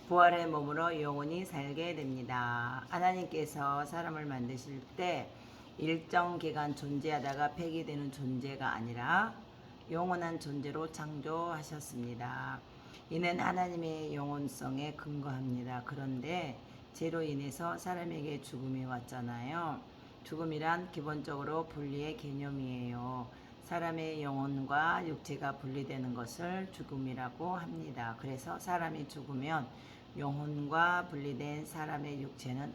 부활의 몸으로 영원히 살게 됩니다. 하나님께서 사람을 만드실 때 일정 기간 존재하다가 폐기되는 존재가 아니라 영원한 존재로 창조하셨습니다. 이는 하나님의 영원성에 근거합니다. 그런데 죄로 인해서 사람에게 죽음이 왔잖아요. 죽음이란 기본적으로 분리의 개념이에요. 사람의 영혼과 육체가 분리되는 것을 죽음이라고 합니다. 그래서 사람이 죽으면 영혼과 분리된 사람의 육체는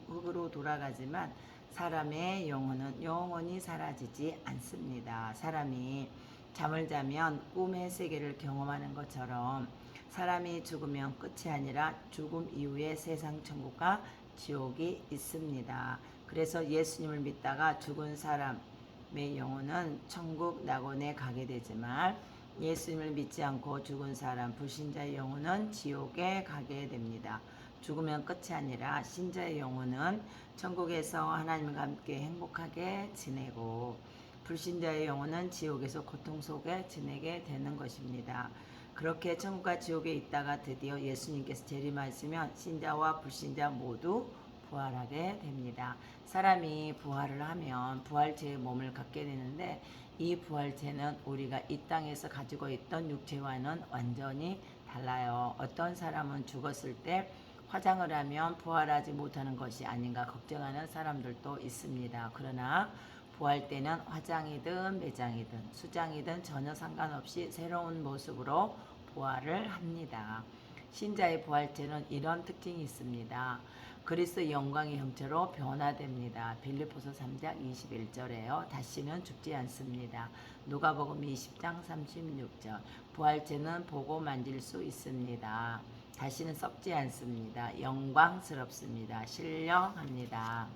흙으로 돌아가지만 사람의 영혼은 영원히 사라지지 않습니다. 사람이 잠을 자면 꿈의 세계를 경험하는 것처럼 사람이 죽으면 끝이 아니라 죽음 이후에 세상 천국과 지옥이 있습니다. 그래서 예수님을 믿다가 죽은 사람의 영혼은 천국 낙원에 가게 되지만 예수님을 믿지 않고 죽은 사람 불신자의 영혼은 지옥에 가게 됩니다. 죽으면 끝이 아니라 신자의 영혼은 천국에서 하나님과 함께 행복하게 지내고 불신자의 영혼은 지옥에서 고통 속에 지내게 되는 것입니다. 그렇게 천국과 지옥에 있다가 드디어 예수님께서 재림하시면 신자와 불신자 모두 부활하게 됩니다. 사람이 부활을 하면 부활체의 몸을 갖게 되는데 이 부활체는 우리가 이 땅에서 가지고 있던 육체와는 완전히 달라요. 어떤 사람은 죽었을 때 화장을 하면 부활하지 못하는 것이 아닌가 걱정하는 사람들도 있습니다. 그러나 부활 때는 화장이든 매장이든 수장이든 전혀 상관없이 새로운 모습으로 부활을 합니다. 신자의 부활체는 이런 특징이 있습니다. 그리스도의 영광의 형체로 변화됩니다. 빌립보서 3장 21절에요. 다시는 죽지 않습니다. 누가복음 20장 36절. 부활체는 보고 만질 수 있습니다. 다시는 썩지 않습니다. 영광스럽습니다. 신령합니다.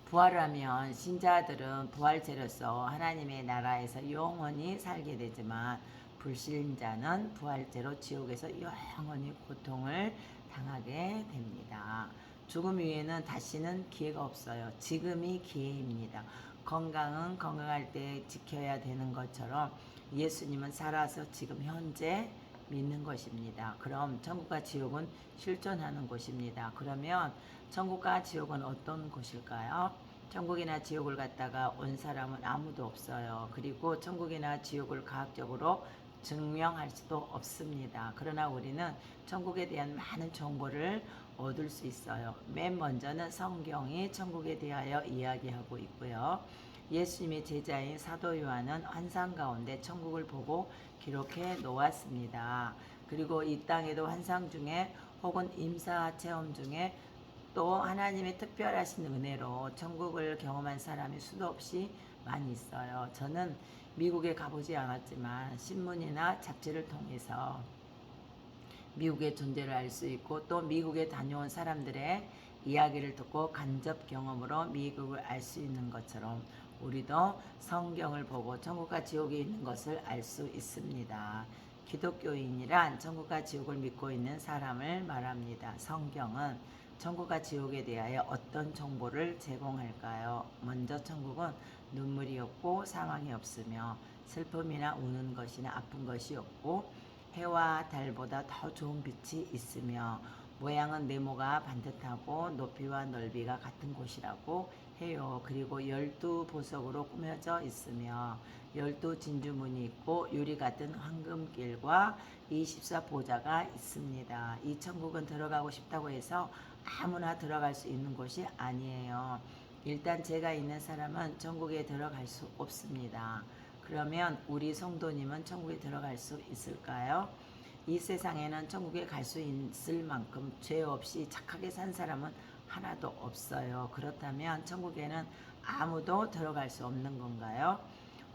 부활을 하면 신자들은 부활체로서 하나님의 나라에서 영원히 살게 되지만 불신자는 부활체로 지옥에서 영원히 고통을 당하게 됩니다. 죽음 이후에는 다시는 기회가 없어요. 지금이 기회입니다. 건강은 건강할 때 지켜야 되는 것처럼 예수님은 살아서 지금 현재 믿는 것입니다. 그럼 천국과 지옥은 실존하는 곳입니다. 그러면 천국과 지옥은 어떤 곳일까요? 천국이나 지옥을 갔다가 온 사람은 아무도 없어요. 그리고 천국이나 지옥을 과학적으로 증명할 수도 없습니다. 그러나 우리는 천국에 대한 많은 정보를 얻을 수 있어요. 맨 먼저는 성경이 천국에 대하여 이야기하고 있고요. 예수님의 제자인 사도 요한은 환상 가운데 천국을 보고 기록해 놓았습니다. 그리고 이 땅에도 환상 중에 혹은 임사 체험 중에 또 하나님의 특별하신 은혜로 천국을 경험한 사람이 수도 없이 많이 있어요. 저는 미국에 가보지 않았지만 신문이나 잡지를 통해서 미국의 존재를 알 수 있고 또 미국에 다녀온 사람들의 이야기를 듣고 간접 경험으로 미국을 알 수 있는 것처럼 우리도 성경을 보고 천국과 지옥이 있는 것을 알 수 있습니다. 기독교인이란 천국과 지옥을 믿고 있는 사람을 말합니다. 성경은 천국과 지옥에 대하여 어떤 정보를 제공할까요? 먼저 천국은 눈물이 없고 사망이 없으며 슬픔이나 우는 것이나 아픈 것이 없고 해와 달보다 더 좋은 빛이 있으며 모양은 네모가 반듯하고 높이와 넓이가 같은 곳이라고 해요. 그리고 12보석으로 꾸며져 있으며 12진주문이 있고 유리 같은 황금길과 24보좌가 있습니다. 이 천국은 들어가고 싶다고 해서 아무나 들어갈 수 있는 곳이 아니에요. 일단 제가 있는 사람은 천국에 들어갈 수 없습니다. 그러면 우리 성도님은 천국에 들어갈 수 있을까요? 이 세상에는 천국에 갈 수 있을 만큼 죄 없이 착하게 산 사람은 하나도 없어요. 그렇다면 천국에는 아무도 들어갈 수 없는 건가요?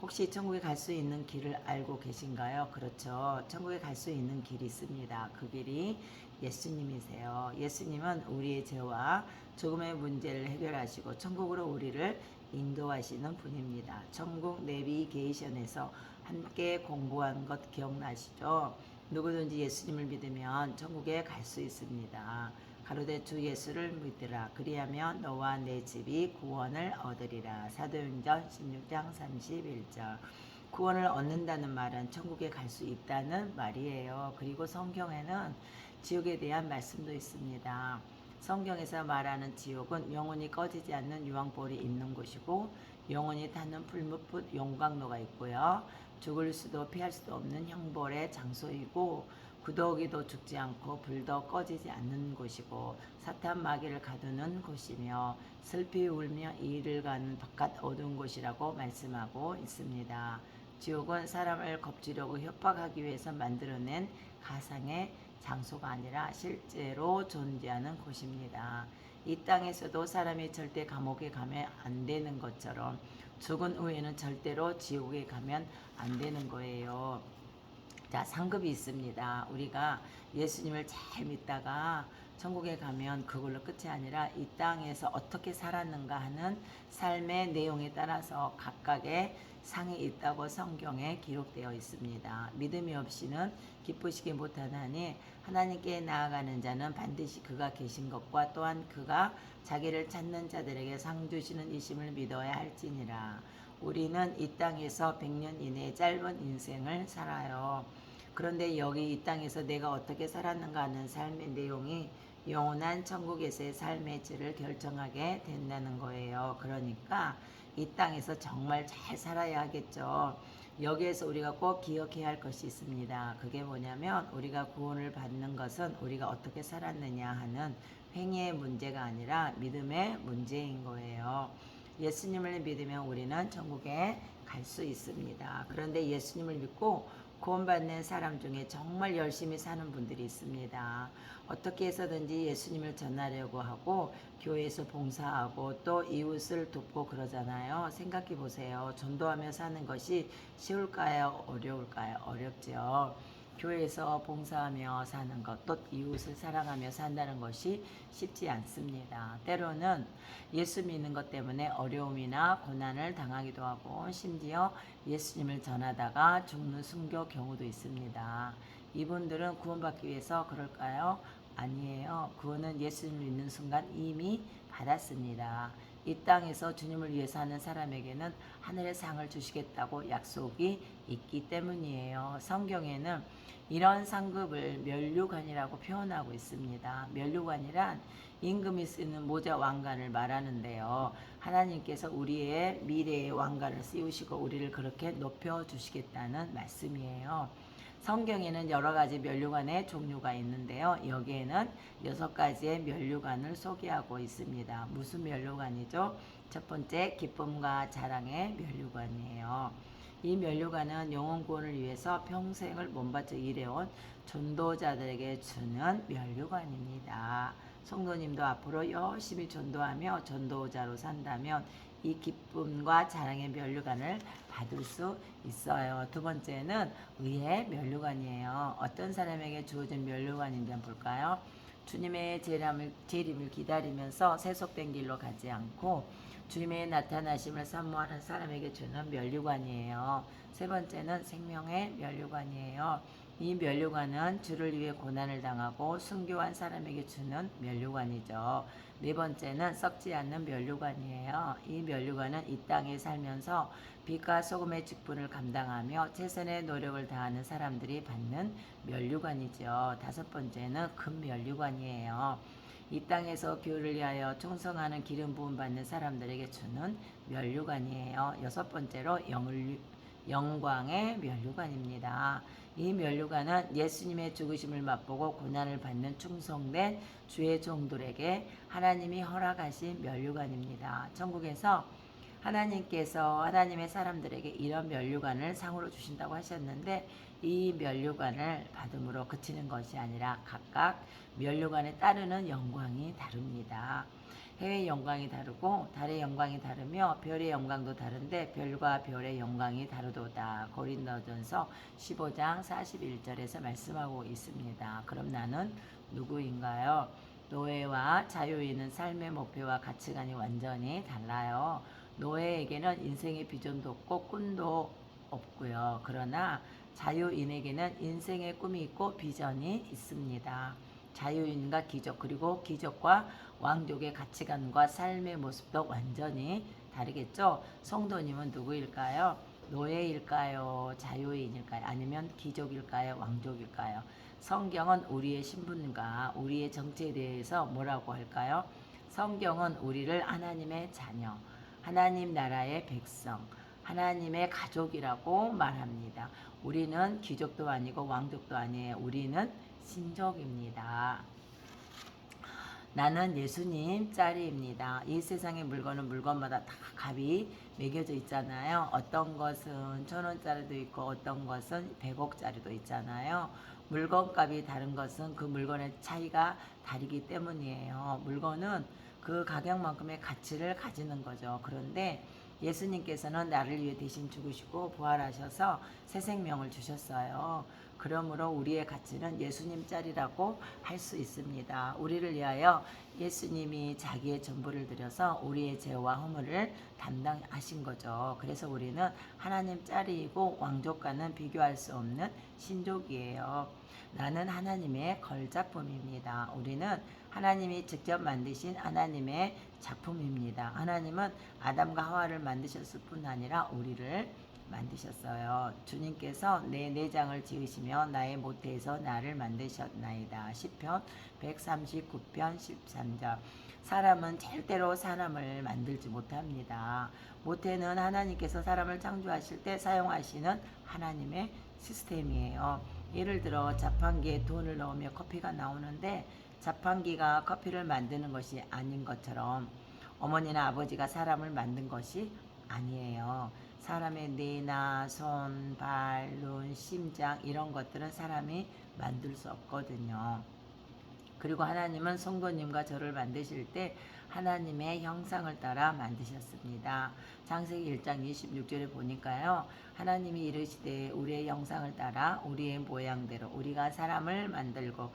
혹시 천국에 갈 수 있는 길을 알고 계신가요? 그렇죠. 천국에 갈 수 있는 길이 있습니다. 그 길이 예수님이세요. 예수님은 우리의 죄와 죽음의 문제를 해결하시고 천국으로 우리를 인도하시는 분입니다. 천국 내비게이션에서 함께 공부한 것 기억나시죠? 누구든지 예수님을 믿으면 천국에 갈 수 있습니다. 가로되 주 예수를 믿으라. 그리하면 너와 내 집이 구원을 얻으리라. 사도행전 16장 31절. 구원을 얻는다는 말은 천국에 갈 수 있다는 말이에요. 그리고 성경에는 지옥에 대한 말씀도 있습니다. 성경에서 말하는 지옥은 영원히 꺼지지 않는 유황불이 있는 곳이고 영원히 타는 불뭇불 용광로가 있고요. 죽을 수도 피할 수도 없는 형벌의 장소이고 구더기도 죽지 않고 불도 꺼지지 않는 곳이고 사탄 마귀를 가두는 곳이며 슬피 울며 이를 가는 바깥 어두운 곳이라고 말씀하고 있습니다. 지옥은 사람을 겁주려고 협박하기 위해서 만들어낸 가상의 장소가 아니라 실제로 존재하는 곳입니다. 이 땅에서도 사람이 절대 감옥에 가면 안 되는 것처럼 죽은 후에는 절대로 지옥에 가면 안 되는 거예요. 자, 상급이 있습니다. 우리가 예수님을 잘 믿다가 천국에 가면 그걸로 끝이 아니라 이 땅에서 어떻게 살았는가 하는 삶의 내용에 따라서 각각의 상이 있다고 성경에 기록되어 있습니다. 믿음이 없이는 기쁘시게 못하나니 하나님께 나아가는 자는 반드시 그가 계신 것과 또한 그가 자기를 찾는 자들에게 상 주시는 이심을 믿어야 할지니라. 우리는 이 땅에서 100년 이내의 짧은 인생을 살아요. 그런데 여기 이 땅에서 내가 어떻게 살았는가 하는 삶의 내용이 영원한 천국에서의 삶의 질을 결정하게 된다는 거예요. 그러니까 이 땅에서 정말 잘 살아야 하겠죠. 여기에서 우리가 꼭 기억해야 할 것이 있습니다. 그게 뭐냐면 우리가 구원을 받는 것은 우리가 어떻게 살았느냐 하는 행위의 문제가 아니라 믿음의 문제인 거예요. 예수님을 믿으면 우리는 천국에 갈 수 있습니다. 그런데 예수님을 믿고 구원받는 사람 중에 정말 열심히 사는 분들이 있습니다. 어떻게 해서든지 예수님을 전하려고 하고 교회에서 봉사하고 또 이웃을 돕고 그러잖아요. 생각해 보세요. 전도하며 사는 것이 쉬울까요? 어려울까요? 어렵죠. 교회에서 봉사하며 사는 것, 또 이웃을 사랑하며 산다는 것이 쉽지 않습니다. 때로는 예수 믿는 것 때문에 어려움이나 고난을 당하기도 하고 심지어 예수님을 전하다가 죽는 순교 경우도 있습니다. 이분들은 구원받기 위해서 그럴까요? 아니에요. 구원은 예수님을 믿는 순간 이미 받았습니다. 이 땅에서 주님을 위해 사는 사람에게는 하늘의 상을 주시겠다고 약속이 있기 때문이에요. 성경에는 이런 상급을 면류관이라고 표현하고 있습니다. 면류관이란 임금이 쓰는 모자 왕관을 말하는데요. 하나님께서 우리의 미래의 왕관을 씌우시고 우리를 그렇게 높여주시겠다는 말씀이에요. 성경에는 여러 가지 면류관의 종류가 있는데요. 여기에는 6가지의 면류관을 소개하고 있습니다. 무슨 면류관이죠? 첫 번째, 기쁨과 자랑의 면류관이에요. 이 면류관은 영혼 구원을 위해서 평생을 몸바쳐 일해온 전도자들에게 주는 면류관입니다. 성도님도 앞으로 열심히 전도하며 전도자로 산다면 이 기쁨과 자랑의 면류관을 받을 수 있어요. 두 번째는 의의 면류관이에요. 어떤 사람에게 주어진 면류관인지 한번 볼까요? 주님의 재림을 기다리면서 세속된 길로 가지 않고 주님의 나타나심을 사모하는 사람에게 주는 면류관이에요. 세 번째는 생명의 면류관이에요. 이 면류관은 주를 위해 고난을 당하고 순교한 사람에게 주는 면류관이죠. 네 번째는 썩지 않는 면류관이에요. 이 면류관은 이 땅에 살면서 빛과 소금의 직분을 감당하며 최선의 노력을 다하는 사람들이 받는 면류관이죠. 다섯 번째는 금 면류관이에요. 이 땅에서 교회를 위하여 충성하는 기름 부음 받는 사람들에게 주는 면류관이에요. 여섯 번째로 영광의 면류관입니다. 이 면류관은 예수님의 죽으심을 맛보고 고난을 받는 충성된 주의 종들에게 하나님이 허락하신 면류관입니다. 천국에서 하나님께서 하나님의 사람들에게 이런 면류관을 상으로 주신다고 하셨는데 이 면류관을 받음으로 그치는 것이 아니라 각각 면류관에 따르는 영광이 다릅니다. 해의 영광이 다르고 달의 영광이 다르며 별의 영광도 다른데 별과 별의 영광이 다르도다. 고린도전서 15장 41절에서 말씀하고 있습니다. 그럼 나는 누구인가요? 노예와 자유인은 삶의 목표와 가치관이 완전히 달라요. 노예에게는 인생의 비전도 없고 꿈도 없고요. 그러나 자유인에게는 인생의 꿈이 있고 비전이 있습니다. 자유인과 기적 그리고 기적과 왕족의 가치관과 삶의 모습도 완전히 다르겠죠. 성도님은 누구일까요? 노예일까요? 자유인일까요? 아니면 귀족일까요? 왕족일까요? 성경은 우리의 신분과 우리의 정체에 대해서 뭐라고 할까요? 성경은 우리를 하나님의 자녀, 하나님 나라의 백성, 하나님의 가족이라고 말합니다. 우리는 귀족도 아니고 왕족도 아니에요. 우리는 신족입니다. 나는 예수님 짤입니다. 이 세상의 물건은 물건마다 다 값이 매겨져 있잖아요. 어떤 것은 1,000원짜리도 있고 어떤 것은 100억짜리도 있잖아요. 물건값이 다른 것은 그 물건의 차이가 다르기 때문이에요. 물건은 그 가격만큼의 가치를 가지는 거죠. 그런데 예수님께서는 나를 위해 대신 죽으시고 부활하셔서 새 생명을 주셨어요. 그러므로 우리의 가치는 예수님 짤이라고 할 수 있습니다. 우리를 위하여 예수님이 자기의 전부를 들여서 우리의 죄와 허물을 담당하신 거죠. 그래서 우리는 하나님 짤이고 왕족과는 비교할 수 없는 신족이에요. 나는 하나님의 걸작품입니다. 우리는 하나님이 직접 만드신 하나님의 작품입니다. 하나님은 아담과 하와를 만드셨을 뿐 아니라 우리를 만드셨어요. 주님께서 내 내장을 지으시며 나의 모태에서 나를 만드셨나이다. 시편 139편 13절. 사람은 절대로 사람을 만들지 못합니다. 모태는 하나님께서 사람을 창조하실 때 사용하시는 하나님의 시스템이에요. 예를 들어 자판기에 돈을 넣으면 커피가 나오는데 자판기가 커피를 만드는 것이 아닌 것처럼 어머니나 아버지가 사람을 만든 것이 아니에요. 사람의 뇌나 손, 발, 눈, 심장 이런 것들은 사람이 만들 수 없거든요. 그리고 하나님은 성도님과 저를 만드실 때 하나님의 형상을 따라 만드셨습니다. 창세기 1장 26절에 보니까요. 하나님이 이르시되 우리의 형상을 따라 우리의 모양대로 우리가 사람을 만들고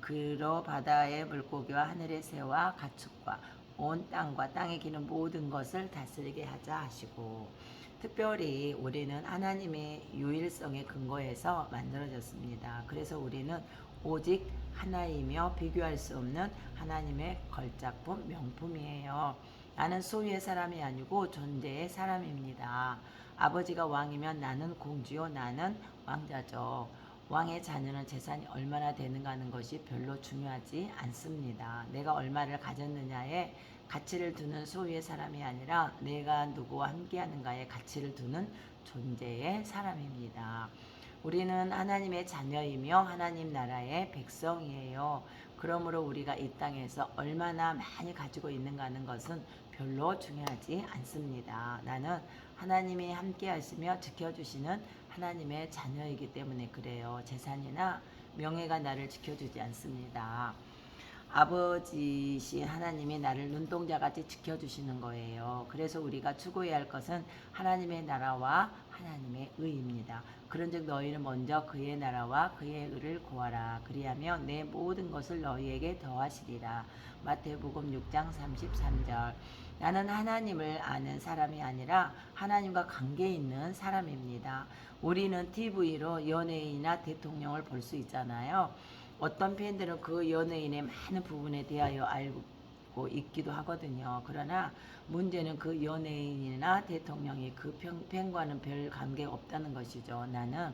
그로 바다의 물고기와 하늘의 새와 가축과 온 땅과 땅에 기는 모든 것을 다스리게 하자 하시고 특별히 우리는 하나님의 유일성에 근거해서 만들어졌습니다. 그래서 우리는 오직 하나이며 비교할 수 없는 하나님의 걸작품 명품이에요. 나는 소유의 사람이 아니고 존재의 사람입니다. 아버지가 왕이면 나는 공주요 나는 왕자죠. 왕의 자녀는 재산이 얼마나 되는가 하는 것이 별로 중요하지 않습니다. 내가 얼마를 가졌느냐에 가치를 두는 소유의 사람이 아니라 내가 누구와 함께하는가에 가치를 두는 존재의 사람입니다. 우리는 하나님의 자녀이며 하나님 나라의 백성이에요. 그러므로 우리가 이 땅에서 얼마나 많이 가지고 있는가 하는 것은 별로 중요하지 않습니다. 나는 하나님이 함께 하시며 지켜주시는 하나님의 자녀이기 때문에 그래요. 재산이나 명예가 나를 지켜주지 않습니다. 아버지신 하나님이 나를 눈동자같이 지켜주시는 거예요. 그래서 우리가 추구해야 할 것은 하나님의 나라와 하나님의 의입니다. 그런즉 너희는 먼저 그의 나라와 그의 의를 구하라. 그리하면 내 모든 것을 너희에게 더하시리라. 마태복음 6장 33절. 나는 하나님을 아는 사람이 아니라 하나님과 관계 있는 사람입니다. 우리는 TV로 연예인이나 대통령을 볼 수 있잖아요. 어떤 팬들은 그 연예인의 많은 부분에 대하여 알고 있기도 하거든요. 그러나 문제는 그 연예인이나 대통령이 그 팬과는 별 관계가 없다는 것이죠. 나는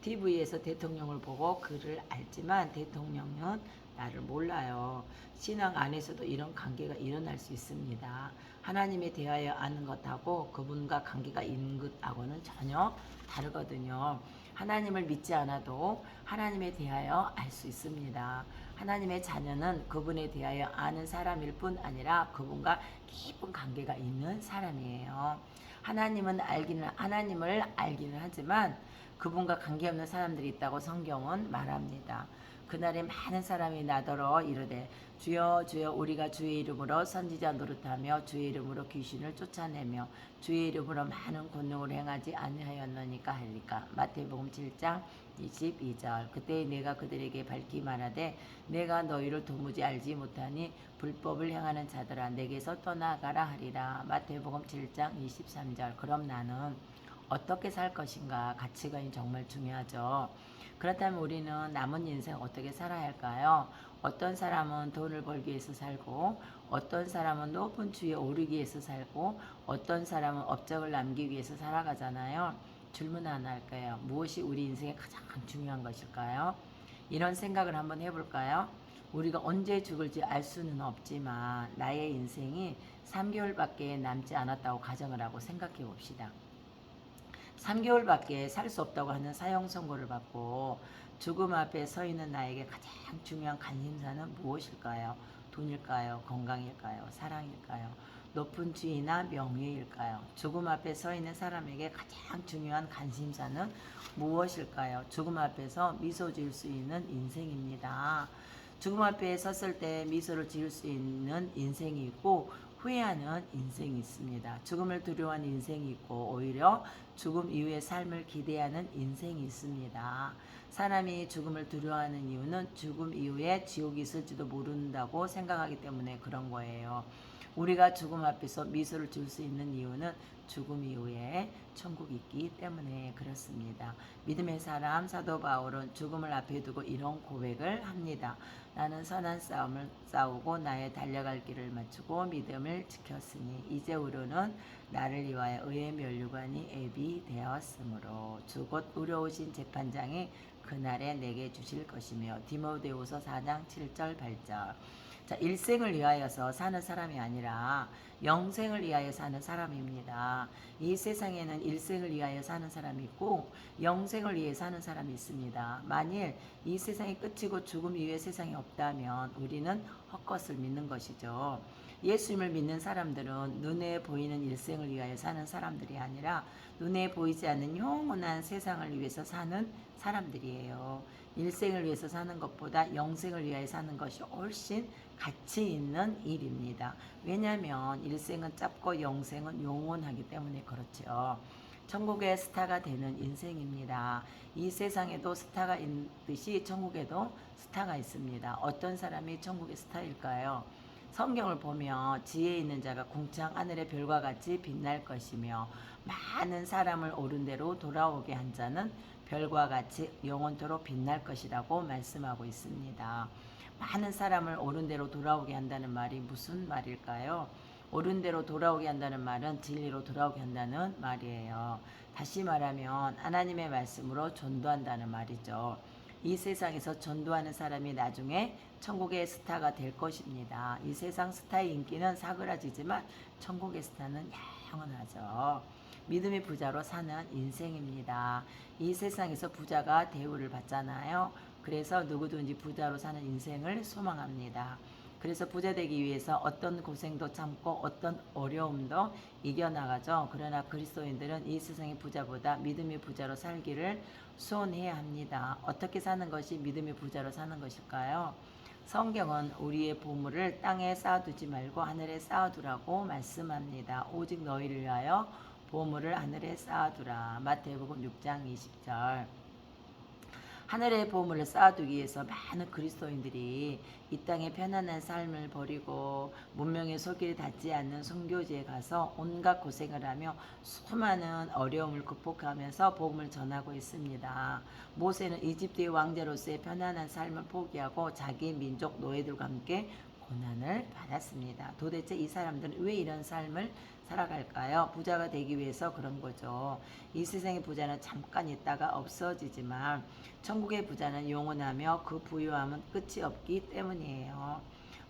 TV에서 대통령을 보고 그를 알지만 대통령은 나를 몰라요. 신앙 안에서도 이런 관계가 일어날 수 있습니다. 하나님에 대하여 아는 것하고 그분과 관계가 있는 것하고는 전혀 다르거든요. 하나님을 믿지 않아도 하나님에 대하여 알 수 있습니다. 하나님의 자녀는 그분에 대하여 아는 사람일 뿐 아니라 그분과 깊은 관계가 있는 사람이에요. 하나님을 알기는 하지만 그분과 관계없는 사람들이 있다고 성경은 말합니다. 그날에 많은 사람이 나더러 이르되 주여 주여 우리가 주의 이름으로 선지자 노릇하며 주의 이름으로 귀신을 쫓아내며 주의 이름으로 많은 권능을 행하지 아니하였느니까 할리까. 마태복음 7장 22절. 그때 내가 그들에게 밝히 말하되 내가 너희를 도무지 알지 못하니 불법을 행하는 자들아 내게서 떠나가라 하리라. 마태복음 7장 23절. 그럼 나는 어떻게 살 것인가? 가치관이 정말 중요하죠. 그렇다면 우리는 남은 인생 어떻게 살아야 할까요? 어떤 사람은 돈을 벌기 위해서 살고, 어떤 사람은 높은 주위에 오르기 위해서 살고, 어떤 사람은 업적을 남기기 위해서 살아가잖아요. 질문 하나 할까요? 무엇이 우리 인생에 가장 중요한 것일까요? 이런 생각을 한번 해볼까요? 우리가 언제 죽을지 알 수는 없지만 나의 인생이 3개월밖에 남지 않았다고 가정을 하고 생각해 봅시다. 3개월밖에 살 수 없다고 하는 사형 선고를 받고 죽음 앞에 서 있는 나에게 가장 중요한 관심사는 무엇일까요? 돈일까요? 건강일까요? 사랑일까요? 높은 지위나 명예일까요? 죽음 앞에 서 있는 사람에게 가장 중요한 관심사는 무엇일까요? 죽음 앞에서 미소 지을 수 있는 인생입니다. 죽음 앞에 섰을 때 미소를 지을 수 있는 인생이 있고 후회하는 인생이 있습니다. 죽음을 두려워하는 인생이 있고 오히려 죽음 이후의 삶을 기대하는 인생이 있습니다. 사람이 죽음을 두려워하는 이유는 죽음 이후에 지옥이 있을지도 모른다고 생각하기 때문에 그런 거예요. 우리가 죽음 앞에서 미소를 지을 수 있는 이유는 죽음 이후에 천국이 있기 때문에 그렇습니다. 믿음의 사람 사도 바울은 죽음을 앞에 두고 이런 고백을 합니다. 나는 선한 싸움을 싸우고 나의 달려갈 길을 마치고 믿음을 지켰으니 이제후로는 나를 위하여 의의 면류관이 예비되었으므로 주 곧 의로우신 재판장이 그날에 내게 주실 것이며 디모데후서 4장 7절 8절. 자, 일생을 위하여서 사는 사람이 아니라 영생을 위하여 사는 사람입니다. 이 세상에는 일생을 위하여 사는 사람이 있고 영생을 위해 사는 사람이 있습니다. 만일 이 세상이 끝이고 죽음 이후의 세상이 없다면 우리는 헛것을 믿는 것이죠. 예수님을 믿는 사람들은 눈에 보이는 일생을 위하여 사는 사람들이 아니라 눈에 보이지 않는 영원한 세상을 위해서 사는 사람들이에요. 일생을 위해서 사는 것보다 영생을 위하여 사는 것이 훨씬 가치 있는 일입니다. 왜냐하면 일생은 짧고 영생은 영원하기 때문에 그렇죠. 천국의 스타가 되는 인생입니다. 이 세상에도 스타가 있듯이 천국에도 스타가 있습니다. 어떤 사람이 천국의 스타일까요? 성경을 보면 지혜 있는 자가 궁창 하늘의 별과 같이 빛날 것이며 많은 사람을 옳은 대로 돌아오게 한 자는 별과 같이 영원토록 빛날 것이라고 말씀하고 있습니다. 많은 사람을 옳은 대로 돌아오게 한다는 말이 무슨 말일까요? 옳은 대로 돌아오게 한다는 말은 진리로 돌아오게 한다는 말이에요. 다시 말하면 하나님의 말씀으로 전도한다는 말이죠. 이 세상에서 전도하는 사람이 나중에 천국의 스타가 될 것입니다. 이 세상 스타의 인기는 사그라지지만 천국의 스타는 영원하죠. 믿음의 부자로 사는 인생입니다. 이 세상에서 부자가 대우를 받잖아요. 그래서 누구든지 부자로 사는 인생을 소망합니다. 그래서 부자 되기 위해서 어떤 고생도 참고 어떤 어려움도 이겨나가죠. 그러나 그리스도인들은 이 세상의 부자보다 믿음의 부자로 살기를 소원해야 합니다. 어떻게 사는 것이 믿음의 부자로 사는 것일까요? 성경은 우리의 보물을 땅에 쌓아두지 말고 하늘에 쌓아두라고 말씀합니다. 오직 너희를 위하여 보물을 하늘에 쌓아두라. 마태복음 6장 20절. 하늘의 보물을 쌓아두기 위해서 많은 그리스도인들이 이 땅의 편안한 삶을 버리고 문명의 손길이 닿지 않는 선교지에 가서 온갖 고생을 하며 수많은 어려움을 극복하면서 복음을 전하고 있습니다. 모세는 이집트의 왕자로서의 편안한 삶을 포기하고 자기 민족 노예들과 함께 고난을 받았습니다. 도대체 이 사람들은 왜 이런 삶을 살아갈까요? 부자가 되기 위해서 그런 거죠. 이 세상의 부자는 잠깐 있다가 없어지지만 천국의 부자는 영원하며 그 부유함은 끝이 없기 때문이에요.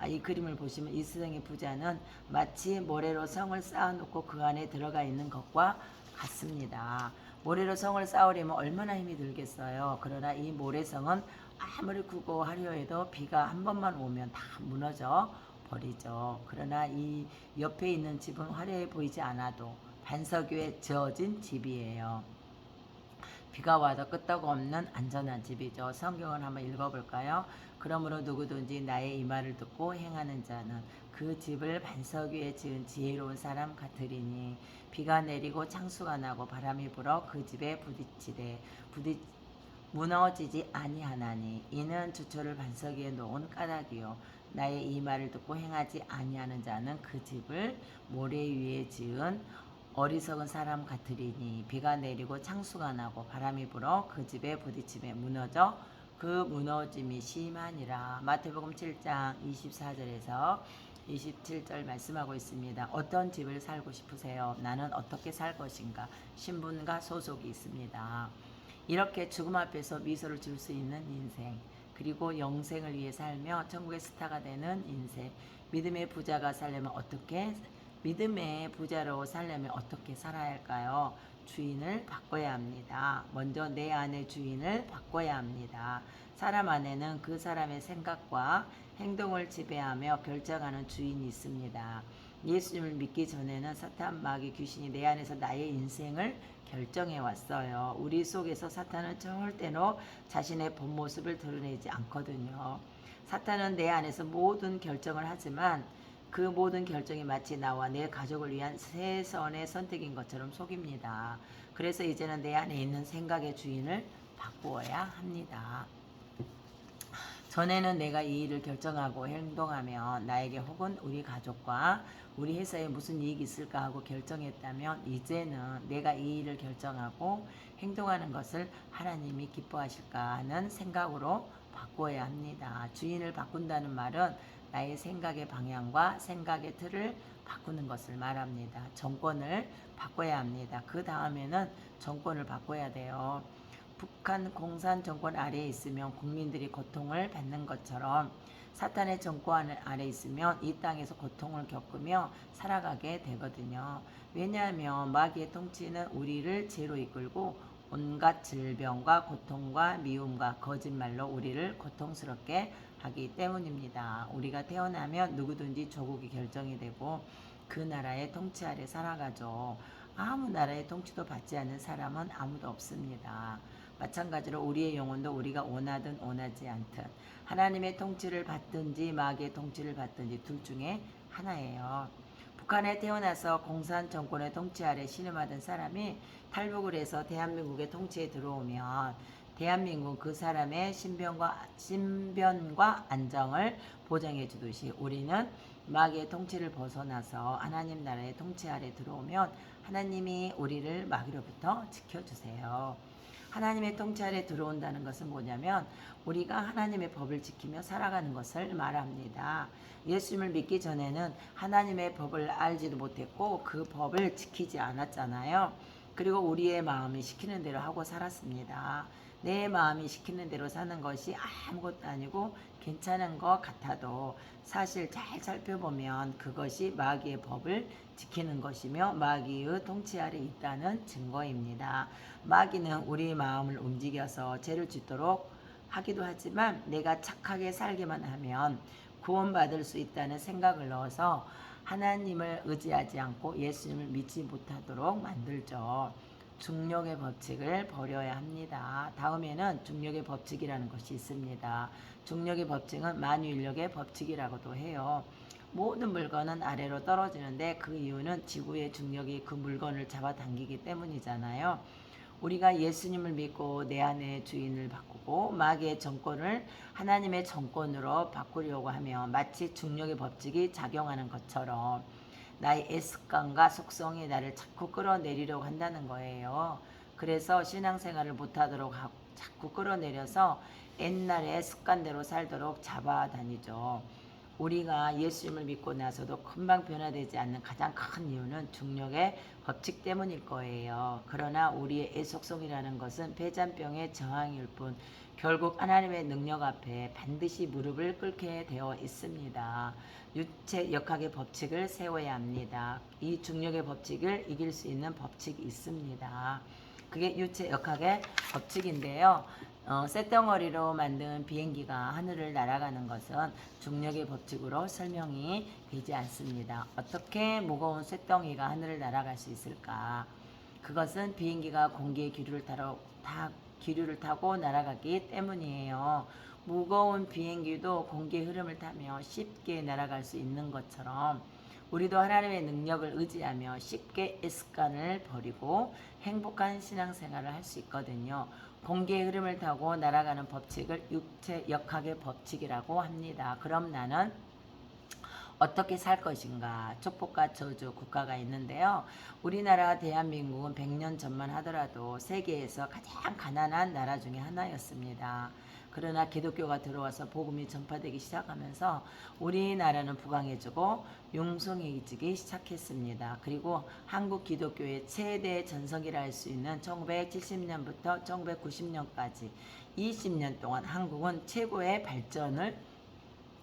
이 그림을 보시면 이 세상의 부자는 마치 모래로 성을 쌓아놓고 그 안에 들어가 있는 것과 같습니다. 모래로 성을 쌓으려면 얼마나 힘이 들겠어요. 그러나 이 모래성은 아무리 굳고 하려 해도 비가 한 번만 오면 다 무너져 버리죠. 그러나 이 옆에 있는 집은 화려해 보이지 않아도 반석 위에 지어진 집이에요. 비가 와도 끄떡 없는 안전한 집이죠. 성경을 한번 읽어볼까요? 그러므로 누구든지 나의 이 말을 듣고 행하는 자는 그 집을 반석 위에 지은 지혜로운 사람 같으리니 비가 내리고 창수가 나고 바람이 불어 그 집에 부딪히되 무너지지 아니하나니 이는 주초를 반석 위에 놓은 까닭이요 나의 이 말을 듣고 행하지 아니하는 자는 그 집을 모래 위에 지은 어리석은 사람 같으리니 비가 내리고 창수가 나고 바람이 불어 그 집에 부딪히며 무너져 그 무너짐이 심하니라. 마태복음 7장 24절에서 27절 말씀하고 있습니다. 어떤 집을 살고 싶으세요? 나는 어떻게 살 것인가? 신분과 소속이 있습니다. 이렇게 죽음 앞에서 미소를 줄 수 있는 인생, 그리고 영생을 위해 살며 천국의 스타가 되는 인생, 믿음의 부자가 살려면 어떻게, 믿음의 부자로 살려면 어떻게 살아야 할까요? 주인을 바꿔야 합니다. 먼저 내 안의 주인을 바꿔야 합니다. 사람 안에는 그 사람의 생각과 행동을 지배하며 결정하는 주인이 있습니다. 예수님을 믿기 전에는 사탄, 마귀, 귀신이 내 안에서 나의 인생을 결정해 왔어요. 우리 속에서 사탄은 절대로 자신의 본 모습을 드러내지 않거든요. 사탄은 내 안에서 모든 결정을 하지만 그 모든 결정이 마치 나와 내 가족을 위한 최선의 선택인 것처럼 속입니다. 그래서 이제는 내 안에 있는 생각의 주인을 바꾸어야 합니다. 전에는 내가 이 일을 결정하고 행동하면 나에게 혹은 우리 가족과 우리 회사에 무슨 이익이 있을까 하고 결정했다면, 이제는 내가 이 일을 결정하고 행동하는 것을 하나님이 기뻐하실까 하는 생각으로 바꿔야 합니다. 주인을 바꾼다는 말은 나의 생각의 방향과 생각의 틀을 바꾸는 것을 말합니다. 정권을 바꿔야 합니다. 그 다음에는 정권을 바꿔야 돼요. 북한 공산 정권 아래에 있으면 국민들이 고통을 받는 것처럼 사탄의 정권 아래에 있으면 이 땅에서 고통을 겪으며 살아가게 되거든요. 왜냐하면 마귀의 통치는 우리를 죄로 이끌고 온갖 질병과 고통과 미움과 거짓말로 우리를 고통스럽게 하기 때문입니다. 우리가 태어나면 누구든지 조국이 결정이 되고 그 나라의 통치 아래 살아가죠. 아무 나라의 통치도 받지 않는 사람은 아무도 없습니다. 마찬가지로 우리의 영혼도 우리가 원하든 원하지 않든 하나님의 통치를 받든지 마귀의 통치를 받든지 둘 중에 하나예요. 북한에 태어나서 공산 정권의 통치 아래 신음하던 사람이 탈북을 해서 대한민국의 통치에 들어오면 대한민국 그 사람의 신변과 안정을 보장해 주듯이 우리는 마귀의 통치를 벗어나서 하나님 나라의 통치 아래 들어오면 하나님이 우리를 마귀로부터 지켜주세요. 하나님의 통치 아래 들어온다는 것은 뭐냐면 우리가 하나님의 법을 지키며 살아가는 것을 말합니다. 예수님을 믿기 전에는 하나님의 법을 알지도 못했고 그 법을 지키지 않았잖아요. 그리고 우리의 마음이 시키는 대로 하고 살았습니다. 내 마음이 시키는 대로 사는 것이 아무것도 아니고 괜찮은 것 같아도 사실 잘 살펴보면 그것이 마귀의 법을 지키는 것이며 마귀의 통치 아래 있다는 증거입니다. 마귀는 우리의 마음을 움직여서 죄를 짓도록 하기도 하지만 내가 착하게 살기만 하면 구원받을 수 있다는 생각을 넣어서 하나님을 의지하지 않고 예수님을 믿지 못하도록 만들죠. 중력의 법칙을 버려야 합니다. 다음에는 중력의 법칙이라는 것이 있습니다. 중력의 법칙은 만유인력의 법칙이라고도 해요. 모든 물건은 아래로 떨어지는데 그 이유는 지구의 중력이 그 물건을 잡아당기기 때문이잖아요. 우리가 예수님을 믿고 내 안의 주인을 바꾸고 마귀의 정권을 하나님의 정권으로 바꾸려고 하면 마치 중력의 법칙이 작용하는 것처럼 나의 습관과 속성이 나를 자꾸 끌어내리려고 한다는 거예요. 그래서 신앙생활을 못하도록 하고 자꾸 끌어내려서 옛날의 습관대로 살도록 잡아다니죠. 우리가 예수님을 믿고 나서도 금방 변화되지 않는 가장 큰 이유는 중력의 법칙 때문일 거예요. 그러나 우리의 애속성이라는 것은 폐잔병의 저항일 뿐 결국 하나님의 능력 앞에 반드시 무릎을 꿇게 되어 있습니다. 유체 역학의 법칙을 세워야 합니다. 이 중력의 법칙을 이길 수 있는 법칙이 있습니다. 그게 유체 역학의 법칙인데요. 쇳덩어리로 만든 비행기가 하늘을 날아가는 것은 중력의 법칙으로 설명이 되지 않습니다. 어떻게 무거운 쇳덩이가 하늘을 날아갈 수 있을까? 그것은 비행기가 공기의 기류를 타고 날아가기 때문이에요. 무거운 비행기도 공기의 흐름을 타며 쉽게 날아갈 수 있는 것처럼 우리도 하나님의 능력을 의지하며 쉽게 습관을 버리고 행복한 신앙생활을 할 수 있거든요. 공기의 흐름을 타고 날아가는 법칙을 육체 역학의 법칙이라고 합니다. 그럼 나는 어떻게 살 것인가. 축복과 저주 국가가 있는데요. 우리나라 대한민국은 100년 전만 하더라도 세계에서 가장 가난한 나라 중에 하나였습니다. 그러나 기독교가 들어와서 복음이 전파되기 시작하면서 우리나라는 부강해지고 융성해지기 시작했습니다. 그리고 한국 기독교의 최대 전성기라 할 수 있는 1970년부터 1990년까지 20년 동안 한국은 최고의 발전을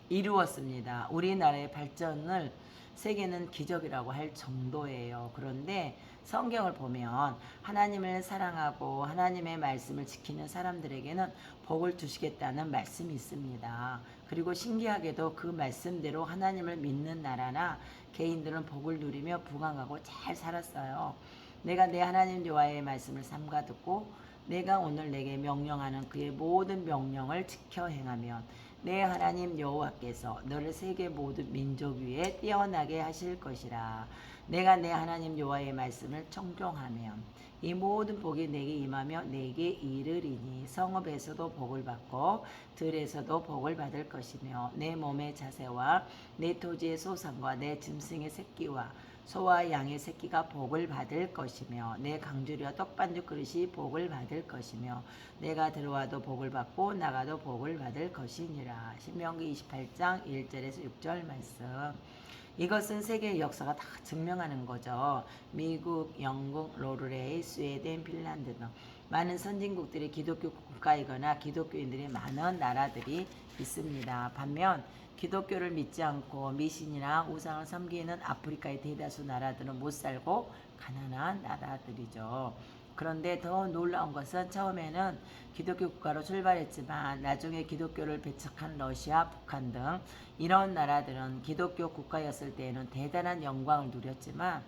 이루었습니다. 우리나라의 발전을 세계는 기적이라고 할 정도예요. 그런데 성경을 보면 하나님을 사랑하고 하나님의 말씀을 지키는 사람들에게는 복을 주시겠다는 말씀이 있습니다. 그리고 신기하게도 그 말씀대로 하나님을 믿는 나라나 개인들은 복을 누리며 부강하고 잘 살았어요. 내가 내 하나님 여호와의 말씀을 삼가 듣고 내가 오늘 내게 명령하는 그의 모든 명령을 지켜 행하면 내 하나님 여호와께서 너를 세계 모든 민족 위에 뛰어나게 하실 것이라. 내가 내 하나님 여호와의 말씀을 청종하면 이 모든 복이 내게 임하며 내게 이르리니 성읍에서도 복을 받고 들에서도 복을 받을 것이며 내 몸의 자세와 내 토지의 소산과 내 짐승의 새끼와 소와 양의 새끼가 복을 받을 것이며 내 강주리와 떡반죽 그릇이 복을 받을 것이며 내가 들어와도 복을 받고 나가도 복을 받을 것이니라. 신명기 28장 1절에서 6절 말씀. 이것은 세계의 역사가 다 증명하는 거죠. 미국, 영국, 노르웨이, 스웨덴, 핀란드 등 많은 선진국들이 기독교 국가이거나 기독교인들이 많은 나라들이 있습니다. 반면 기독교를 믿지 않고 미신이나 우상을 섬기는 아프리카의 대다수 나라들은 못 살고 가난한 나라들이죠. 그런데 더 놀라운 것은 처음에는 기독교 국가로 출발했지만 나중에 기독교를 배척한 러시아, 북한 등 이런 나라들은 기독교 국가였을 때에는 대단한 영광을 누렸지만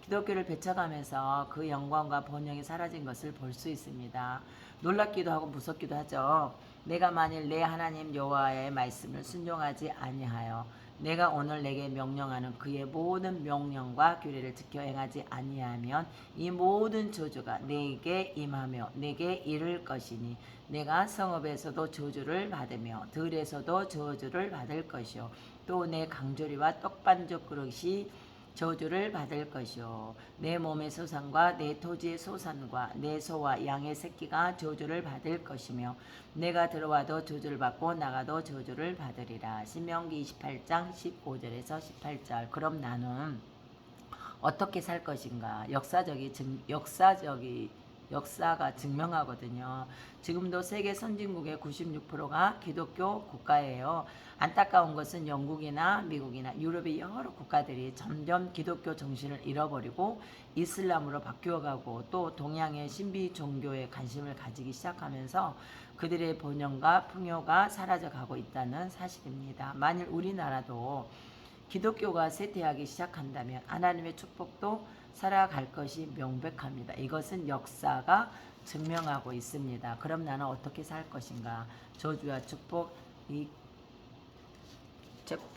기독교를 배척하면서 그 영광과 번영이 사라진 것을 볼 수 있습니다. 놀랍기도 하고 무섭기도 하죠. 내가 만일 내 하나님 여호와의 말씀을 순종하지 아니하여 내가 오늘 내게 명령하는 그의 모든 명령과 규례를 지켜 행하지 아니하면 이 모든 저주가 내게 임하며 내게 이를 것이니 내가 성읍에서도 저주를 받으며 들에서도 저주를 받을 것이요 또 내 강조리와 떡반죽 그릇이 저주를 받을 것이요 내 몸의 소산과 내 토지의 소산과 내 소와 양의 새끼가 저주를 받을 것이며 내가 들어와도 저주를 받고 나가도 저주를 받으리라. 신명기 28장 15절에서 18절. 그럼 나는 어떻게 살 것인가? 역사가 증명하거든요. 지금도 세계 선진국의 96%가 기독교 국가예요. 안타까운 것은 영국이나 미국이나 유럽의 여러 국가들이 점점 기독교 정신을 잃어버리고 이슬람으로 바뀌어가고 또 동양의 신비 종교에 관심을 가지기 시작하면서 그들의 본연과 풍요가 사라져가고 있다는 사실입니다. 만일 우리나라도 기독교가 쇠퇴하기 시작한다면 하나님의 축복도 살아갈 것이 명백합니다. 이것은 역사가 증명하고 있습니다. 그럼 나는 어떻게 살 것인가? 저주와 축복, 이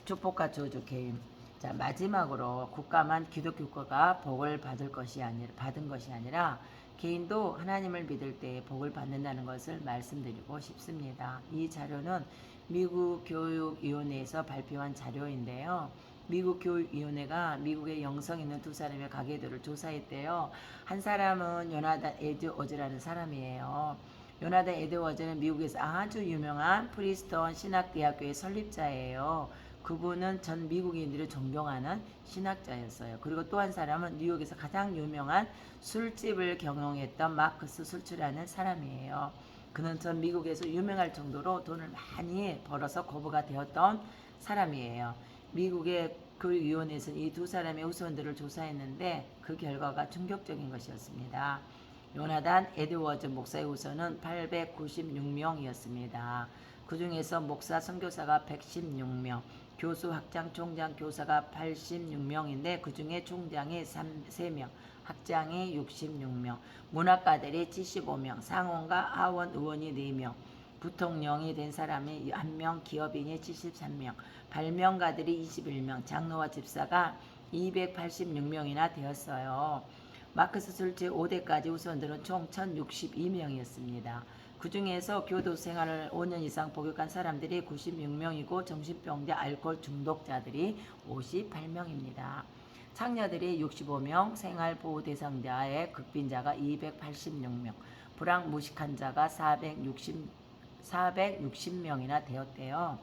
축복과 저주 개임. 자, 마지막으로 국가만 기독교 국가가 복을 받은 것이 아니라 개인도 하나님을 믿을 때 복을 받는다는 것을 말씀드리고 싶습니다. 이 자료는 미국 교육위원회에서 발표한 자료인데요. 미국 교육위원회가 미국의 영성 있는 두 사람의 가계도를 조사했대요. 한 사람은 요나단 에드워즈라는 사람이에요. 요나단 에드워즈는 미국에서 아주 유명한 프리스턴 신학대학교의 설립자예요. 그분은 전 미국인들이 존경하는 신학자였어요. 그리고 또 한 사람은 뉴욕에서 가장 유명한 술집을 경영했던 마크스 술츠라는 사람이에요. 그는 전 미국에서 유명할 정도로 돈을 많이 벌어서 거부가 되었던 사람이에요. 미국의 교육위원회에서는 이 두 사람의 후손들을 조사했는데 그 결과가 충격적인 것이었습니다. 요나단 에드워즈 목사의 후손은 896명이었습니다. 그 중에서 목사 선교사가 116명, 교수 학장 총장 교사가 86명인데 그 중에 총장이 3명, 학장이 66명, 문학가들이 75명, 상원과 하원 의원이 4명, 부통령이 된 사람이 1명, 기업인이 73명, 발명가들이 21명, 장로와 집사가 286명이나 되었어요. 마크스 술츠 5대까지 후손들은 총 1062명이었습니다. 그 중에서 교도 생활을 5년 이상 복역한 사람들이 96명이고 정신병자 알코올 중독자들이 58명입니다. 창녀들이 65명, 생활보호 대상자의 극빈자가 286명, 불황무식한 자가 460명이나 되었대요.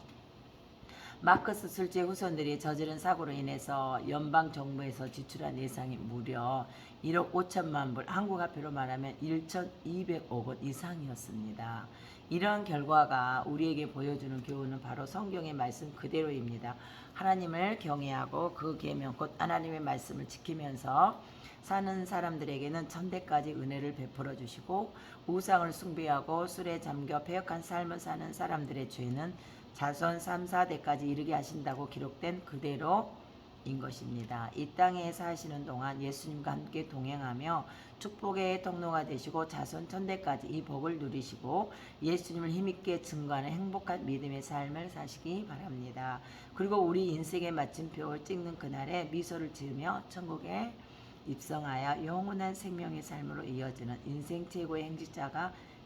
마크스 술재 후손들이 저지른 사고로 인해서 연방정부에서 지출한 예산이 무려 1억 5천만 불, 한국 화폐로 말하면 1,200억 원 이상이었습니다. 이런 결과가 우리에게 보여주는 교훈은 바로 성경의 말씀 그대로입니다. 하나님을 경외하고 그 계명 곧 하나님의 말씀을 지키면서 사는 사람들에게는 천대까지 은혜를 베풀어 주시고, 우상을 숭배하고 술에 잠겨 패역한 삶을 사는 사람들의 죄는 자손 3, 4대까지 이르게 하신다고 기록된 그대로인 것입니다. 이 땅에 사시는 동안 예수님과 함께 동행하며 축복의 통로가 되시고 자손 천대까지 이 복을 누리시고 예수님을 힘있게 증거하는 행복한 믿음의 삶을 사시기 바랍니다. 그리고 우리 인생의 마침표를 찍는 그날에 미소를 지으며 천국에 입성하여 영원한 생명의 삶으로 이어지는 인생 최고의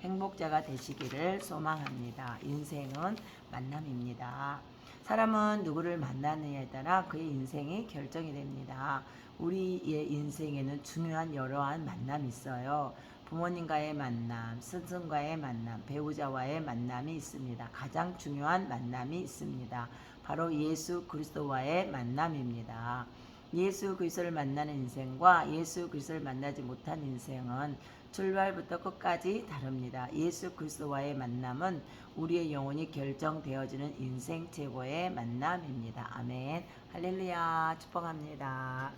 행복자가 되시기를 소망합니다. 인생은 만남입니다. 사람은 누구를 만나느냐에 따라 그의 인생이 결정이 됩니다. 우리의 인생에는 중요한 여러한 만남이 있어요. 부모님과의 만남, 스승과의 만남, 배우자와의 만남이 있습니다. 가장 중요한 만남이 있습니다. 바로 예수 그리스도와의 만남입니다. 예수 그리스도를 만나는 인생과 예수 그리스도를 만나지 못한 인생은 출발부터 끝까지 다릅니다. 예수 그리스도와의 만남은 우리의 영혼이 결정되어지는 인생 최고의 만남입니다. 아멘. 할렐루야. 축복합니다.